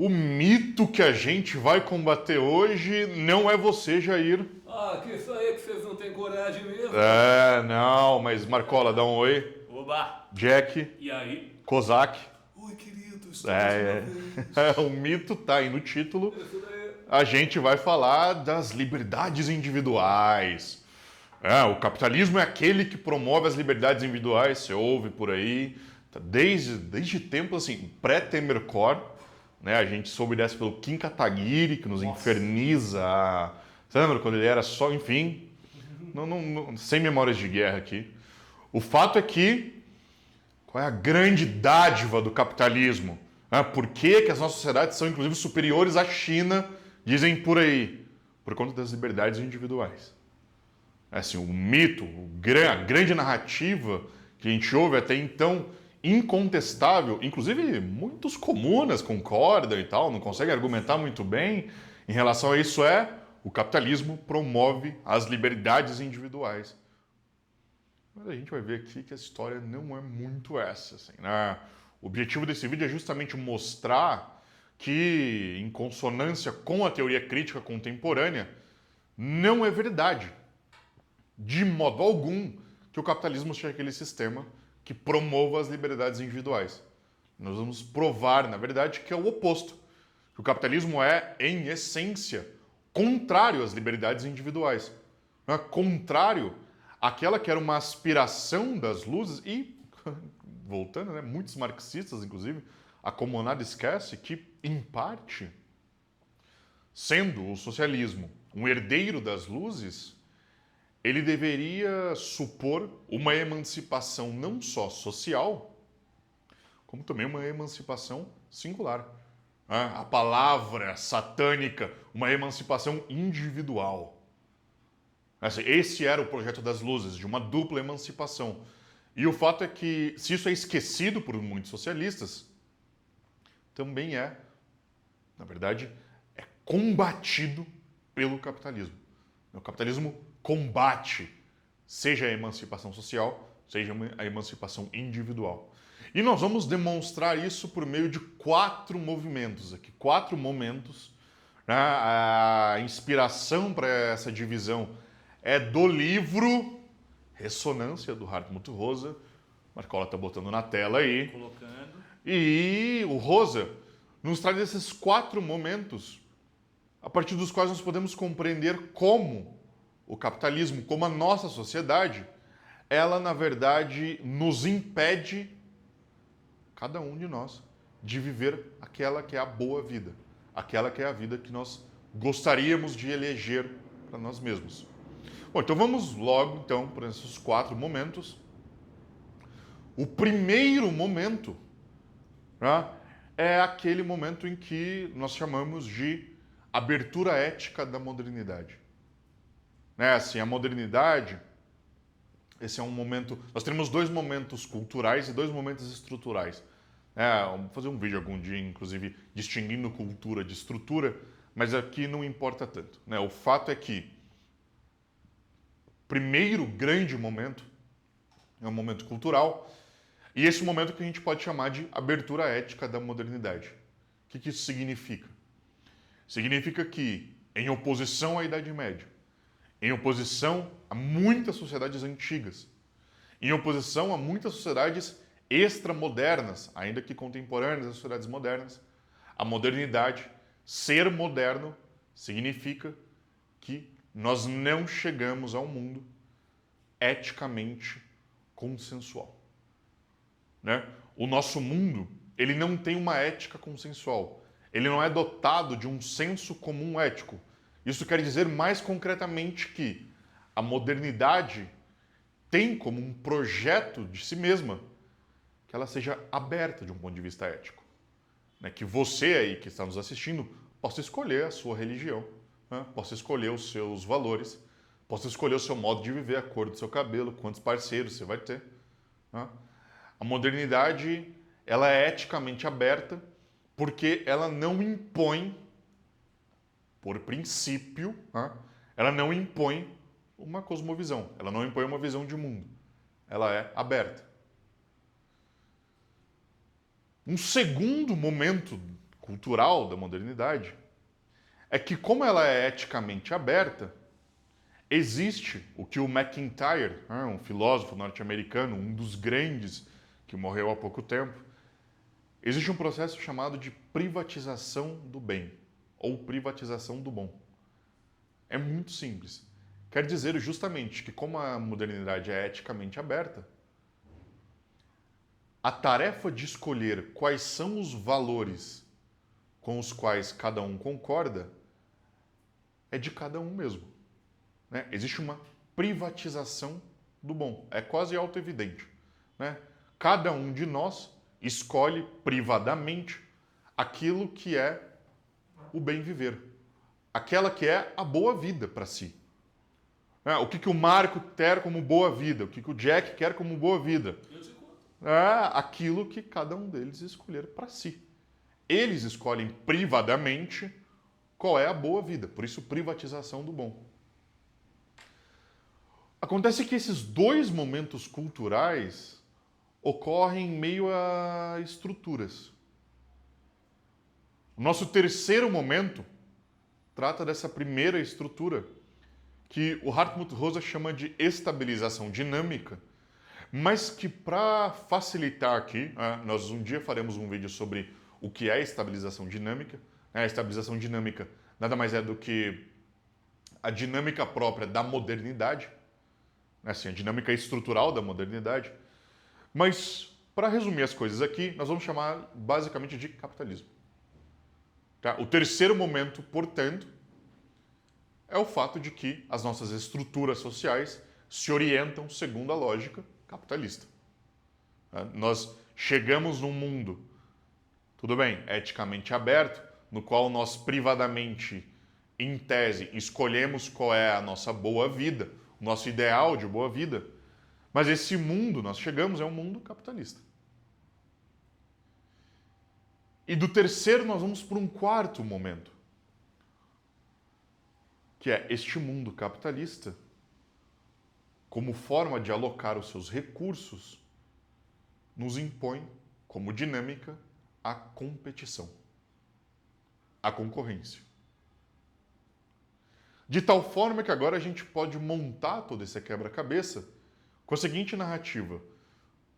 O mito que a gente vai combater hoje não é você, Jair. Ah, que isso aí que vocês não têm coragem mesmo. Não, mas Marcola, dá um oi. Oba! Jack, E aí? Kozak. Oi, querido, estamos de É, uma vez. o mito tá aí no título. Isso daí. A gente vai falar das liberdades individuais. O capitalismo é aquele que promove as liberdades individuais, você ouve por aí, tá desde tempos assim, pré-Temercore, né? A gente soube dessa pelo Kim Kataguiri, que nos inferniza. Você lembra quando ele era só, enfim, sem memórias de guerra aqui. O fato é que, qual é a grande dádiva do capitalismo? Por que as nossas sociedades são, inclusive, superiores à China, dizem por aí? Por conta das liberdades individuais. Assim, o mito, a grande narrativa que a gente ouve até então, incontestável, inclusive muitos comunas concordam e tal, não conseguem argumentar muito bem em relação a isso, o capitalismo promove as liberdades individuais. Mas a gente vai ver aqui que a história não é muito essa. Assim, né? O objetivo desse vídeo é justamente mostrar que, em consonância com a teoria crítica contemporânea, não é verdade, de modo algum, que o capitalismo seja aquele sistema que promova as liberdades individuais. Nós vamos provar, na verdade, que é o oposto. Que o capitalismo é, em essência, contrário às liberdades individuais. Contrário àquela que era uma aspiração das luzes e, voltando, né, muitos marxistas, inclusive, a Comunidade esquece que, em parte, sendo o socialismo um herdeiro das luzes, ele deveria supor uma emancipação não só social, como também uma emancipação singular. A palavra satânica, uma emancipação individual. Esse era o projeto das luzes, de uma dupla emancipação. E o fato é que, se isso é esquecido por muitos socialistas, também na verdade, é combatido pelo capitalismo. O capitalismo combate, seja a emancipação social, seja a emancipação individual. E nós vamos demonstrar isso por meio de 4 movimentos aqui, 4 momentos. Né? A inspiração para essa divisão é do livro Ressonância, do Hartmut Rosa. Marcola está botando na tela aí. Colocando. E o Rosa nos traz esses 4 momentos, a partir dos quais nós podemos compreender como o capitalismo, como a nossa sociedade, ela, na verdade, nos impede, cada um de nós, de viver aquela que é a boa vida, aquela que é a vida que nós gostaríamos de eleger para nós mesmos. Bom, então vamos logo, então, para esses 4 momentos. O primeiro momento, né, é aquele momento em que nós chamamos de abertura ética da modernidade. Assim, a modernidade, esse é um momento... Nós temos 2 momentos culturais e 2 momentos estruturais. Vamos fazer um vídeo algum dia, inclusive, distinguindo cultura de estrutura, mas aqui não importa tanto. O fato é que o primeiro grande momento é um momento cultural, e esse momento que a gente pode chamar de abertura ética da modernidade. O que isso significa? Significa que, em oposição à Idade Média, em oposição a muitas sociedades antigas, em oposição a muitas sociedades extramodernas, ainda que contemporâneas às sociedades modernas, a modernidade, ser moderno, significa que nós não chegamos ao mundo eticamente consensual. O nosso mundo, ele não tem uma ética consensual. Ele não é dotado de um senso comum ético. Isso quer dizer mais concretamente que a modernidade tem como um projeto de si mesma que ela seja aberta de um ponto de vista ético. Que você aí que está nos assistindo possa escolher a sua religião, possa escolher os seus valores, possa escolher o seu modo de viver, a cor do seu cabelo, quantos parceiros você vai ter. A modernidade, ela é eticamente aberta porque ela não impõe, por princípio, ela não impõe uma cosmovisão, ela não impõe uma visão de mundo, ela é aberta. Um segundo momento cultural da modernidade é que, como ela é eticamente aberta, existe o que o MacIntyre, um filósofo norte-americano, um dos grandes que morreu há pouco tempo, existe um processo chamado de privatização do bem, ou privatização do bom. É muito simples. Quer dizer justamente que, como a modernidade é eticamente aberta, a tarefa de escolher quais são os valores com os quais cada um concorda é de cada um mesmo. Né? Existe uma privatização do bom. É quase autoevidente. Né? Cada um de nós escolhe privadamente aquilo que é o bem viver. Aquela que é a boa vida para si. Né? O que o Marco quer como boa vida, o que o Jack quer como boa vida. É aquilo que cada um deles escolher para si. Eles escolhem privadamente qual é a boa vida, por isso privatização do bom. Acontece que esses dois momentos culturais ocorrem em meio a estruturas. O nosso terceiro momento trata dessa primeira estrutura, que o Hartmut Rosa chama de estabilização dinâmica, mas que, para facilitar aqui, nós um dia faremos um vídeo sobre o que é estabilização dinâmica. A estabilização dinâmica nada mais é do que a dinâmica própria da modernidade, assim, a dinâmica estrutural da modernidade. Mas, para resumir as coisas aqui, nós vamos chamar basicamente de capitalismo. Tá? O terceiro momento, portanto, é o fato de que as nossas estruturas sociais se orientam segundo a lógica capitalista. Nós chegamos num mundo, tudo bem, eticamente aberto, no qual nós privadamente, em tese, escolhemos qual é a nossa boa vida, o nosso ideal de boa vida, mas esse mundo, nós chegamos, é um mundo capitalista. E do terceiro nós vamos para um quarto momento, que é este mundo capitalista, como forma de alocar os seus recursos, nos impõe, como dinâmica, a competição, a concorrência. De tal forma que agora a gente pode montar todo esse quebra-cabeça com a seguinte narrativa: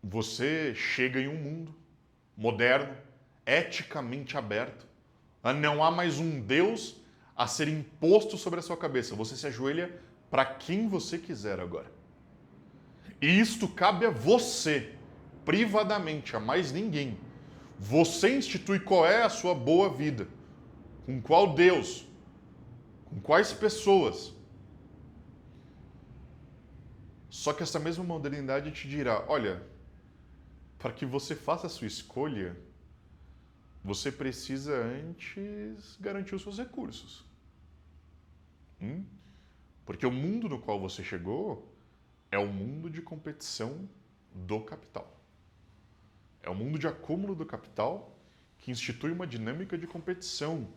você chega em um mundo moderno, eticamente aberto, não há mais um Deus a ser imposto sobre a sua cabeça, você se ajoelha para quem você quiser agora. E isto cabe a você, privadamente, a mais ninguém. Você institui qual é a sua boa vida, com qual Deus, com quais pessoas. Só que essa mesma modernidade te dirá, olha, para que você faça a sua escolha, você precisa antes garantir os seus recursos. Porque o mundo no qual você chegou é o mundo de competição do capital. É o mundo de acúmulo do capital que institui uma dinâmica de competição.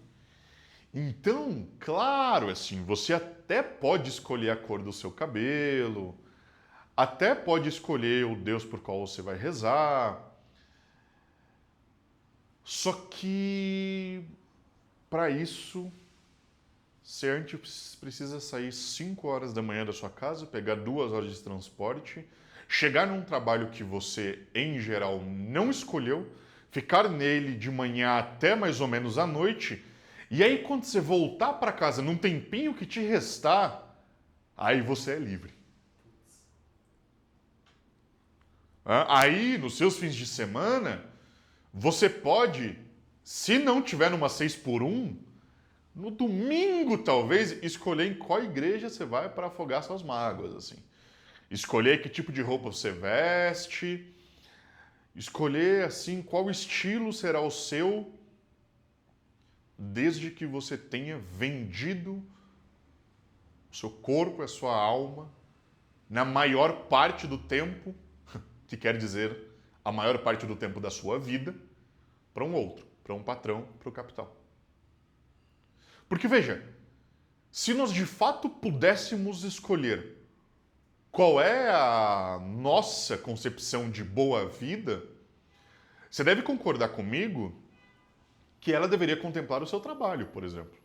Então, claro, assim, você até pode escolher a cor do seu cabelo, até pode escolher o Deus por qual você vai rezar. Só que, para isso, você antes precisa sair 5 horas da manhã da sua casa, pegar 2 horas de transporte, chegar num trabalho que você, em geral, não escolheu, ficar nele de manhã até mais ou menos à noite, e aí quando você voltar para casa num tempinho que te restar, aí você é livre. Aí, nos seus fins de semana, você pode, se não tiver numa 6x1, no domingo, talvez, escolher em qual igreja você vai para afogar suas mágoas, assim. Escolher que tipo de roupa você veste, escolher, assim, qual estilo será o seu, desde que você tenha vendido o seu corpo, a sua alma, na maior parte do tempo, que quer dizer a maior parte do tempo da sua vida, para um outro, para um patrão, para o capital. Porque, veja, se nós de fato pudéssemos escolher qual é a nossa concepção de boa vida, você deve concordar comigo que ela deveria contemplar o seu trabalho, por exemplo.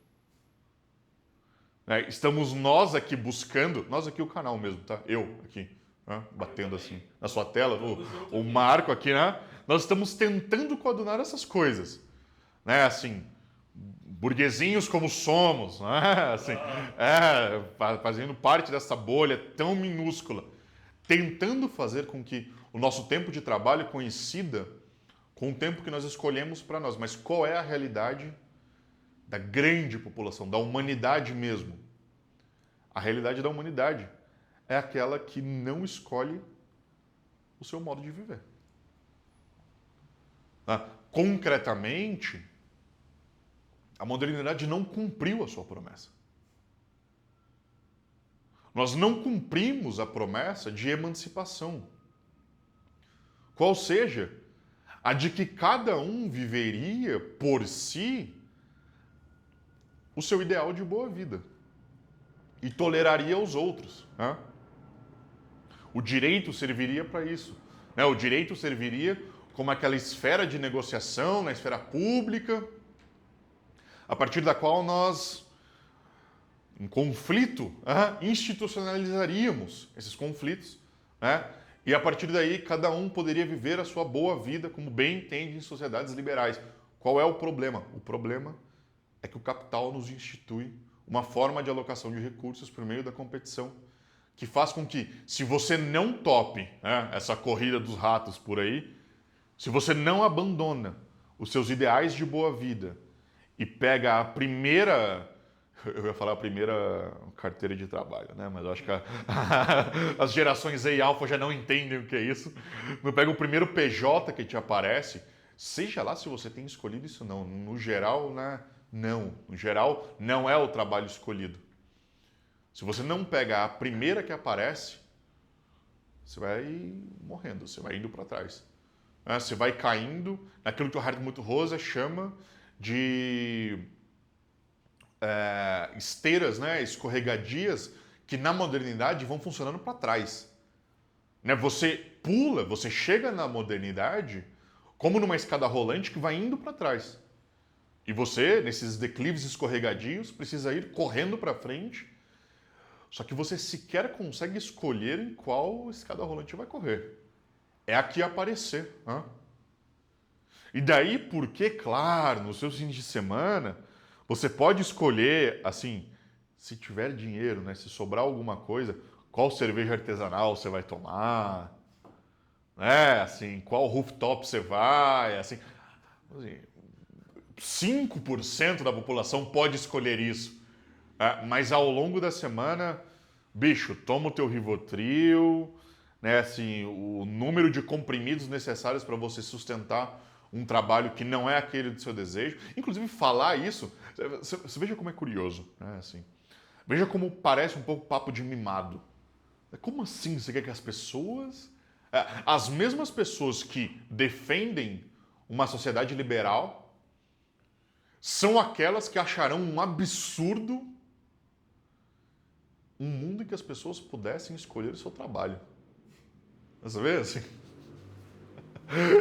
Né? Estamos nós aqui buscando, nós aqui o canal mesmo, tá? Eu aqui, né? Batendo assim na sua tela, o Marco aqui, né? Nós estamos tentando coadunar essas coisas, né? Assim, burguesinhos como somos, né? Assim, fazendo parte dessa bolha tão minúscula, tentando fazer com que o nosso tempo de trabalho coincida com o tempo que nós escolhemos para nós. Mas qual é a realidade da grande população, da humanidade mesmo? A realidade da humanidade é aquela que não escolhe o seu modo de viver. Concretamente, a modernidade não cumpriu a sua promessa. Nós não cumprimos a promessa de emancipação. Qual seja, a de que cada um viveria por si o seu ideal de boa vida e toleraria os outros. Né? O direito serviria para isso. Né? O direito serviria como aquela esfera de negociação na esfera pública, a partir da qual nós, em conflito, institucionalizaríamos esses conflitos, né? E a partir daí cada um poderia viver a sua boa vida como bem entende em sociedades liberais. Qual é o problema? O problema é que o capital nos institui uma forma de alocação de recursos por meio da competição, que faz com que, se você não tope, né, essa corrida dos ratos por aí, se você não abandona os seus ideais de boa vida e pega a primeira... Eu ia falar a primeira carteira de trabalho, né? Mas eu acho que as gerações Z e Alpha já não entendem o que é isso. Não pega o primeiro PJ que te aparece, seja lá se você tem escolhido isso ou não. No geral, né? Não. No geral, não é o trabalho escolhido. Se você não pega a primeira que aparece, você vai morrendo, você vai indo para trás. Você vai caindo naquilo que o Hartmut Rosa chama de... esteiras, né, escorregadias que na modernidade vão funcionando para trás. Né? Você pula, você chega na modernidade como numa escada rolante que vai indo para trás. E você, nesses declives escorregadios, precisa ir correndo para frente, só que você sequer consegue escolher em qual escada rolante vai correr. É a que aparecer. Hein? E daí porque, claro, nos seus fins de semana... Você pode escolher, assim, se tiver dinheiro, né, se sobrar alguma coisa, qual cerveja artesanal você vai tomar, né, assim, qual rooftop você vai, assim 5% da população pode escolher isso, mas ao longo da semana, bicho, toma o teu Rivotril, né, assim, o número de comprimidos necessários para você sustentar um trabalho que não é aquele do seu desejo. Inclusive, falar isso, você veja como é curioso, né? Assim, veja como parece um pouco papo de mimado. Como assim você quer que as pessoas... as mesmas pessoas que defendem uma sociedade liberal são aquelas que acharão um absurdo um mundo em que as pessoas pudessem escolher o seu trabalho. Você vê assim?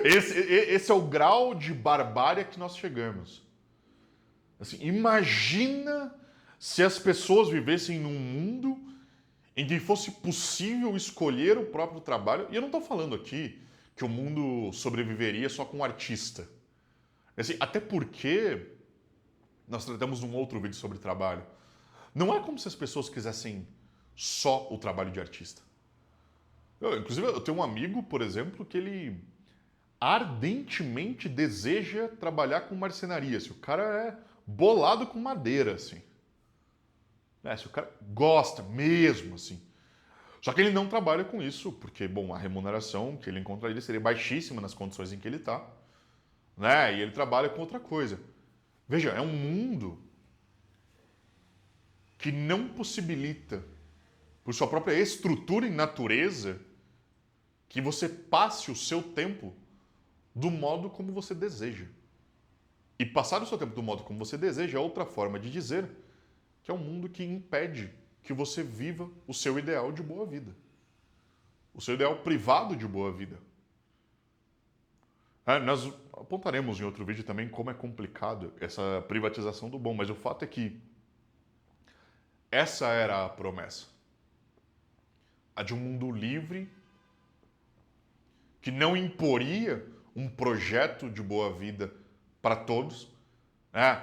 Esse é o grau de barbárie que nós chegamos. Assim, imagina se as pessoas vivessem num mundo em que fosse possível escolher o próprio trabalho. E eu não estou falando aqui que o mundo sobreviveria só com um artista. Assim, até porque nós tratamos num outro vídeo sobre trabalho. Não é como se as pessoas quisessem só o trabalho de artista. Inclusive, eu tenho um amigo, por exemplo, que ele ardentemente deseja trabalhar com marcenaria. Se o cara é bolado com madeira, assim. Se o cara gosta mesmo, assim. Só que ele não trabalha com isso, porque, bom, a remuneração que ele encontraria seria baixíssima nas condições em que ele está, né? E ele trabalha com outra coisa. Veja, é um mundo que não possibilita, por sua própria estrutura e natureza, que você passe o seu tempo do modo como você deseja. E passar o seu tempo do modo como você deseja é outra forma de dizer que é um mundo que impede que você viva o seu ideal de boa vida. O seu ideal privado de boa vida. Nós apontaremos em outro vídeo também como é complicado essa privatização do bom, mas o fato é que essa era a promessa. A de um mundo livre que não imporia um projeto de boa vida para todos.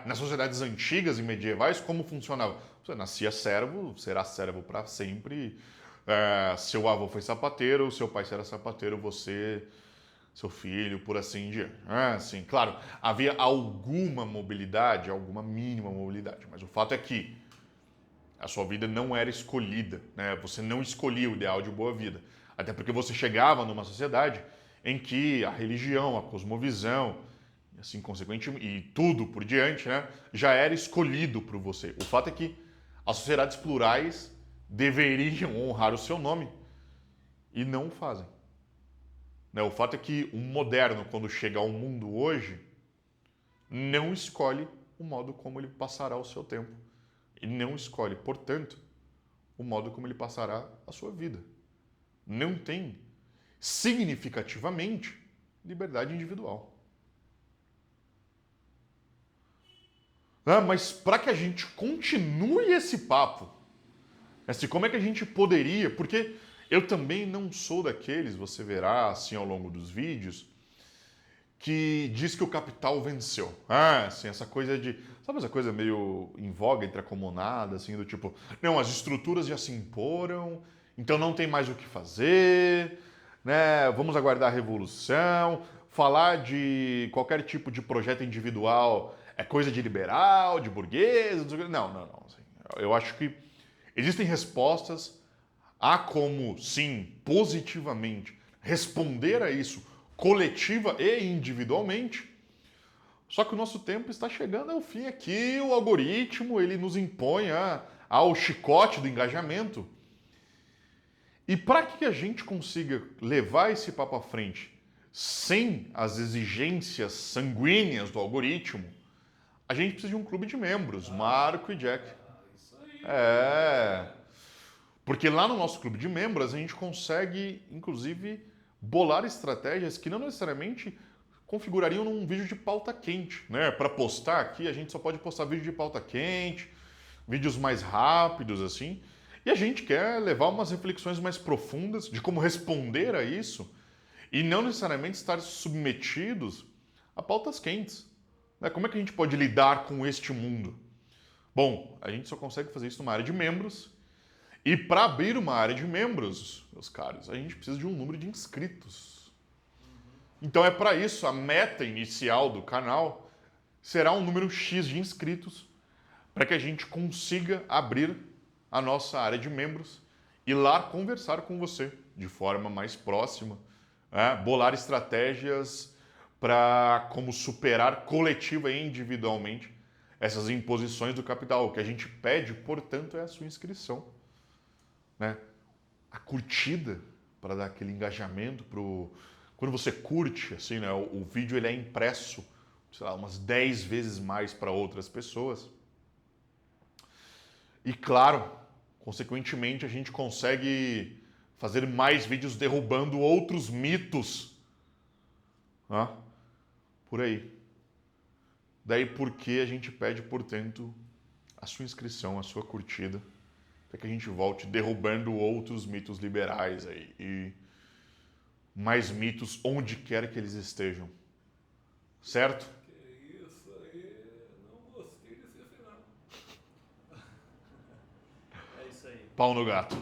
Nas sociedades antigas e medievais, como funcionava? Você nascia servo, será servo para sempre. Seu avô foi sapateiro, seu pai será sapateiro, você, seu filho, por assim diante. Sim, claro, havia alguma mobilidade, alguma mínima mobilidade, mas o fato é que a sua vida não era escolhida, né? Você não escolhia o ideal de boa vida. Até porque você chegava numa sociedade em que a religião, a cosmovisão, assim, consequentemente, e tudo por diante, né, já era escolhido por você. O fato é que as sociedades plurais deveriam honrar o seu nome e não o fazem. Né? O fato é que o moderno, quando chega ao mundo hoje, não escolhe o modo como ele passará o seu tempo. E não escolhe, portanto, o modo como ele passará a sua vida. Não tem, significativamente, liberdade individual. Mas para que a gente continue esse papo, assim, como é que a gente poderia? Porque eu também não sou daqueles, você verá assim ao longo dos vídeos, que diz que o capital venceu. Assim, essa coisa de... Sabe essa coisa meio em voga entre a comunada, assim, do tipo... Não, as estruturas já se imporam, então não tem mais o que fazer, né? Vamos aguardar a revolução. Falar de qualquer tipo de projeto individual é coisa de liberal, de burguês... Não. Assim, eu acho que existem respostas a como, sim, positivamente, responder a isso coletiva e individualmente. Só que o nosso tempo está chegando ao fim aqui, o algoritmo ele nos impõe ao chicote do engajamento. E para que a gente consiga levar esse papo à frente sem as exigências sanguíneas do algoritmo, a gente precisa de um clube de membros, Marco e Jack. Isso aí. Porque lá no nosso clube de membros a gente consegue, inclusive, bolar estratégias que não necessariamente configurariam num vídeo de pauta quente, né? Para postar aqui, a gente só pode postar vídeo de pauta quente, vídeos mais rápidos, assim. E a gente quer levar umas reflexões mais profundas de como responder a isso e não necessariamente estar submetidos a pautas quentes. Né? Como é que a gente pode lidar com este mundo? Bom, a gente só consegue fazer isso numa área de membros. E para abrir uma área de membros, meus caros, a gente precisa de um número de inscritos. Então é para isso, a meta inicial do canal será um número X de inscritos, para que a gente consiga abrir a nossa área de membros e lá conversar com você de forma mais próxima, bolar estratégias para como superar coletiva e individualmente essas imposições do capital. O que a gente pede, portanto, é a sua inscrição. Né? A curtida para dar aquele engajamento quando você curte, assim, né? O vídeo ele é impresso, sei lá, umas 10 vezes mais para outras pessoas. E claro, consequentemente a gente consegue fazer mais vídeos derrubando outros mitos, por aí. Daí porque a gente pede, portanto, a sua inscrição, a sua curtida, para que a gente volte derrubando outros mitos liberais aí e mais mitos onde quer que eles estejam. Certo? Que isso aí, não gostei desse final. É isso aí. Pau no gato.